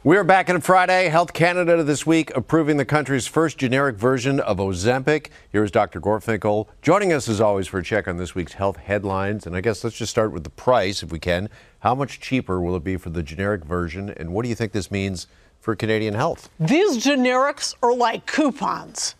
We're back on Friday. Health Canada this week approving the country's first generic version of Ozempic. Here's Dr. Gorfinkel joining us as always for a check on this week's health headlines. And I guess let's just start with the price if we can. How much cheaper will it be for the generic version? And what do you think this means for Canadian health? These generics are like coupons.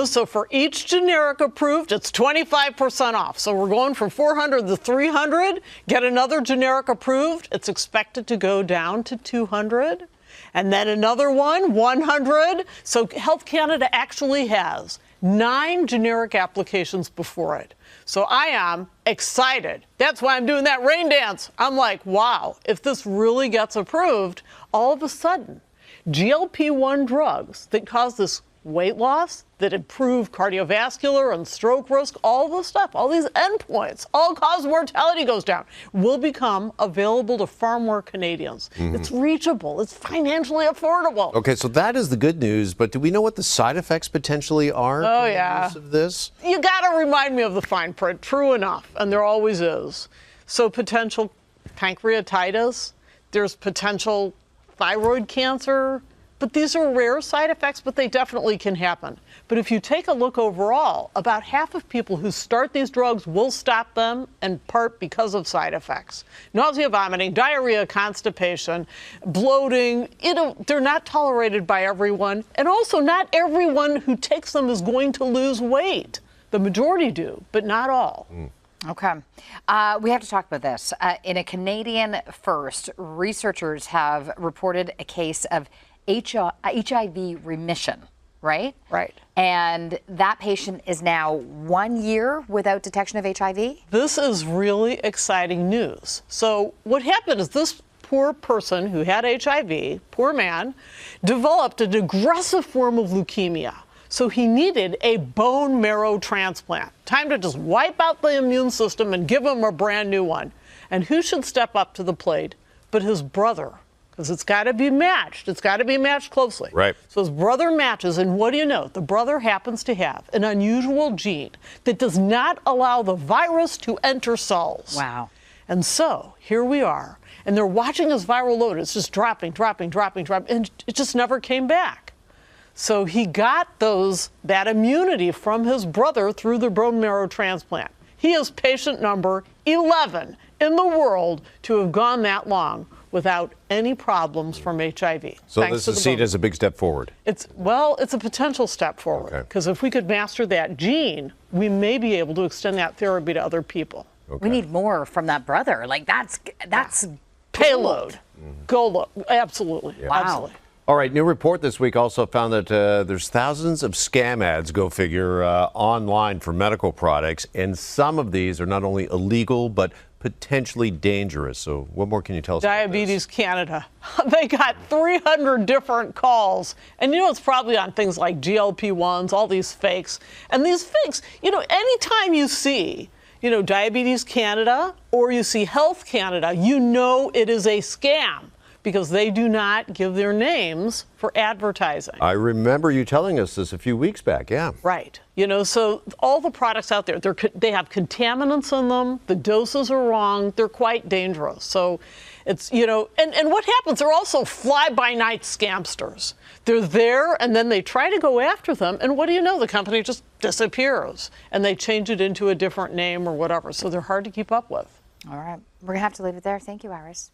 So for each generic approved, it's 25% off. So we're going from 400 to 300. Get another generic approved, it's expected to go down to 200. And then another one, 100. So Health Canada actually has 9 generic applications before it. So I am excited. That's why I'm doing that rain dance. I'm like, wow, if this really gets approved, all of a sudden, GLP-1 drugs that cause this weight loss, that improve cardiovascular and stroke risk, all this stuff, all these endpoints, all-cause mortality goes down, will become available to far more Canadians. It's reachable. It's financially affordable. Okay, so that is the good news, but do we know what the side effects potentially are from the use of this? You got to remind me of the fine print. True enough, and there always is. So potential pancreatitis, there's potential thyroid cancer, but these are rare side effects, but they definitely can happen. But if you take a look overall, about half of people who start these drugs will stop them, in part because of side effects. Nausea, vomiting, diarrhea, constipation, bloating, they're not tolerated by everyone. And also not everyone who takes them is going to lose weight. The majority do, but not all. Okay. We have to talk about this. In a Canadian first, researchers have reported a case of HIV remission, right? Right. And that patient is now 1 year without detection of HIV? This is really exciting news. So what happened is this poor person who had HIV, poor man, developed an aggressive form of leukemia. So he needed a bone marrow transplant. Time to just wipe out the immune system and give him a brand new one. And who should step up to the plate but his brother? Because it's got to be matched. It's got to be matched closely. Right. So his brother matches, and what do you know? The brother happens to have an unusual gene that does not allow the virus to enter cells. Wow. And so here we are, and they're watching his viral load. It's just dropping, and it just never came back. So he got that immunity from his brother through the bone marrow transplant. He is patient number 11 in the world to have gone that long without any problems from HIV. So this is seen as a big step forward? It's a potential step forward. Because if we could master that gene, we may be able to extend that therapy to other people. We need more from that brother. Like, that's payload. Go, absolutely. Yeah. Wow. Absolutely. All right, new report this week also found that there's thousands of scam ads, go figure, online for medical products, and some of these are not only illegal, but potentially dangerous. So what more can you tell us Diabetes Canada. They got 300 different calls. And it's probably on things like GLP-1s, all these fakes. And these fakes, anytime you see, Diabetes Canada or you see Health Canada, it is a scam, because they do not give their names for advertising. I remember you telling us this a few weeks back, yeah. Right. So all the products out there, they have contaminants in them, the doses are wrong, they're quite dangerous. So it's, and what happens, they're also fly-by-night scamsters. They're there, and then they try to go after them, and what do you know? The company just disappears, and they change it into a different name or whatever, so they're hard to keep up with. All right. We're going to have to leave it there. Thank you, Iris.